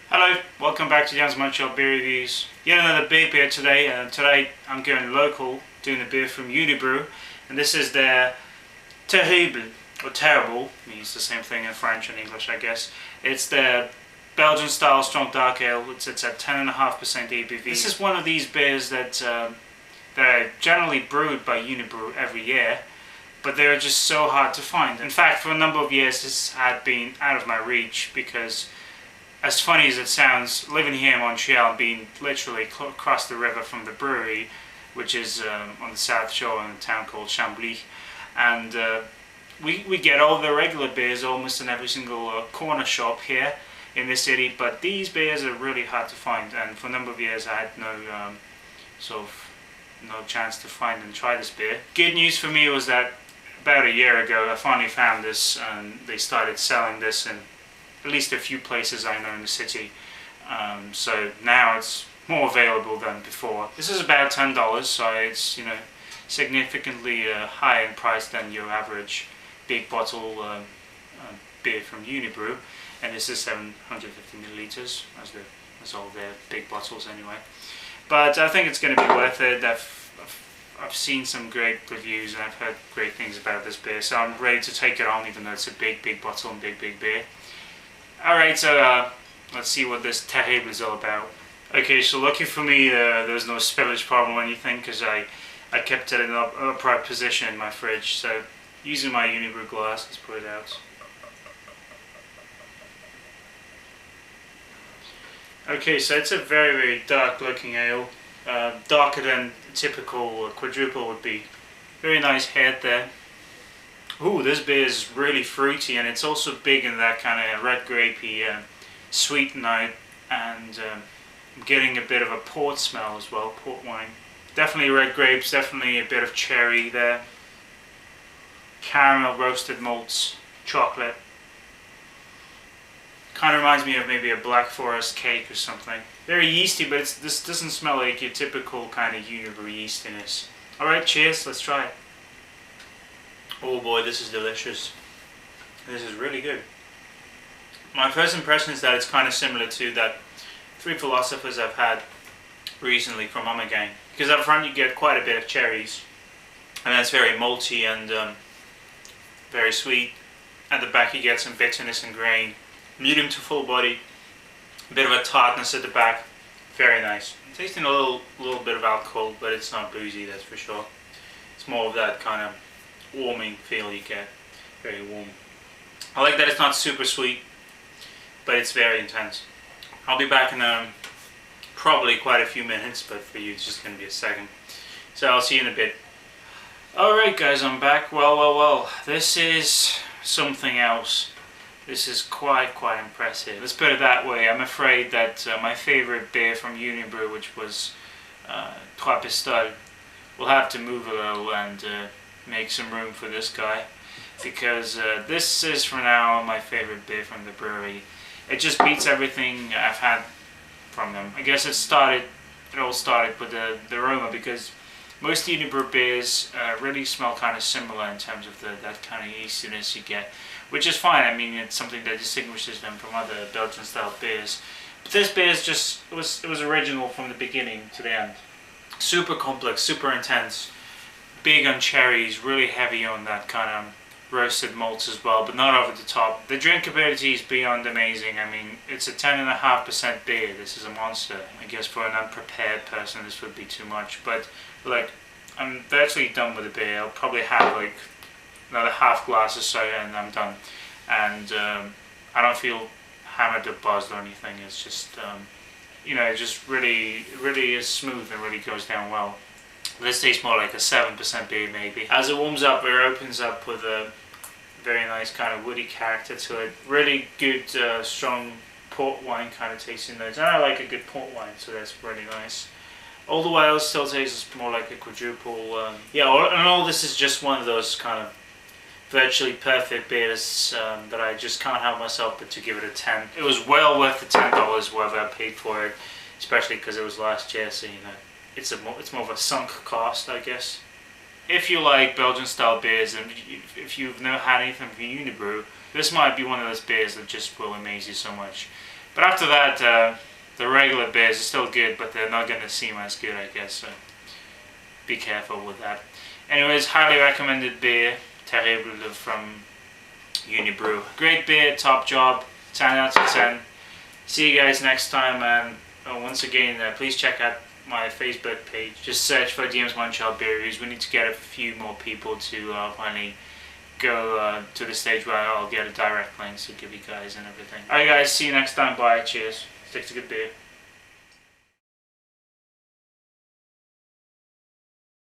Hello, welcome back to Dan's Montreal Beer Reviews. Yet another beer today, and today I'm going local, doing a beer from Unibroue, and this is their Terrible, or Terrible, means the same thing in French and English I guess. It's their Belgian-style Strong Dark Ale, it's at 10.5% ABV. This is one of these beers that are generally brewed by Unibroue every year, but they're just so hard to find. In fact, for a number of years this had been out of my reach because, as funny as it sounds, living here in Montreal and being literally across the river from the brewery, which is on the south shore in a town called Chambly, and we get all the regular beers almost in every single corner shop here in this city, but these beers are really hard to find, and for a number of years I had no chance to find and try this beer. Good news for me was that about a year ago I finally found this, and they started selling this in at least a few places I know in the city, so now it's more available than before. This is about $10, so it's significantly higher in price than your average big bottle beer from Unibroue, and this is 750 milliliters, as all their big bottles anyway. But I think it's going to be worth it. I've seen some great reviews and I've heard great things about this beer, so I'm ready to take it on, even though it's a big bottle and big beer. Alright, so let's see what this Terrible is all about. Okay, so lucky for me there's no spillage problem or anything, because I kept it in an upright position in my fridge. So using my Unibroue glass, let's pour it out. Okay, so it's a very dark looking ale, darker than typical quadruple would be. Very nice head there. Ooh, this beer is really fruity, and it's also big in that kind of red grapey sweet note, and I'm getting a bit of a port smell as well, port wine. Definitely red grapes, definitely a bit of cherry there. Caramel, roasted malts, chocolate. Kind of reminds me of maybe a Black Forest cake or something. Very yeasty, but this doesn't smell like your typical kind of Unibroue yeastiness. Alright, cheers, let's try it. Oh boy, this is delicious. This is really good. My first impression is that it's kind of similar to that Three Philosophers I've had recently from Gang. Because up front you get quite a bit of cherries, and that's very malty and very sweet. At the back you get some bitterness and grain. Medium to full body. A bit of a tartness at the back. Very nice. Tasting a little bit of alcohol, but it's not boozy, that's for sure. It's more of that kind of warming feel you get. Very warm. I like that it's not super sweet, but it's very intense. I'll be back in probably quite a few minutes, but for you it's just going to be a second. So I'll see you in a bit. Alright guys, I'm back. Well, this is something else. This is quite impressive. Let's put it that way. I'm afraid that my favorite beer from Unibroue, which was Trois Pistoles, will have to move a little and make some room for this guy, because this is for now my favorite beer from the brewery. It just beats everything I've had from them. I guess it all started with the aroma, because most Unibroue beers really smell kind of similar in terms of that kind of yeastiness you get, which is fine. I mean, it's something that distinguishes them from other Belgian style beers. But this beer is just, it was original from the beginning to the end. Super complex, super intense. Big on cherries, really heavy on that kind of roasted malts as well, but not over the top. The drinkability is beyond amazing. I mean, it's a 10.5% beer. This is a monster. I guess for an unprepared person this would be too much, but like, I'm virtually done with the beer. I'll probably have like another half glass or so and I'm done. And I don't feel hammered or buzzed or anything. It's just it just really is smooth and really goes down well. This tastes more like a 7% beer maybe. As it warms up, it opens up with a very nice kind of woody character to it. Really good strong port wine kind of tasting notes. And I like a good port wine, so that's really nice. All the while still tastes more like a quadruple. And all this is just one of those kind of virtually perfect beers that I just can't help myself but to give it a 10. It was well worth the $10 whatever I paid for it, especially because it was last year, so it's more of a sunk cost, I guess. If you like Belgian style beers, and if you've never had anything from Unibroue, this might be one of those beers that just will amaze you so much. But after that, the regular beers are still good, but they're not going to seem as good, I guess. So be careful with that. Anyways, highly recommended beer, Terrible from Unibroue. Great beer, top job, 10 out of 10. See you guys next time, and once again, please check out my Facebook page. Just search for DM's Montreal Beer Reviews. We need to get a few more people to finally go to the stage where I'll get a direct link to give you guys and everything. Alright guys, see you next time. Bye. Cheers. Stick to good beer.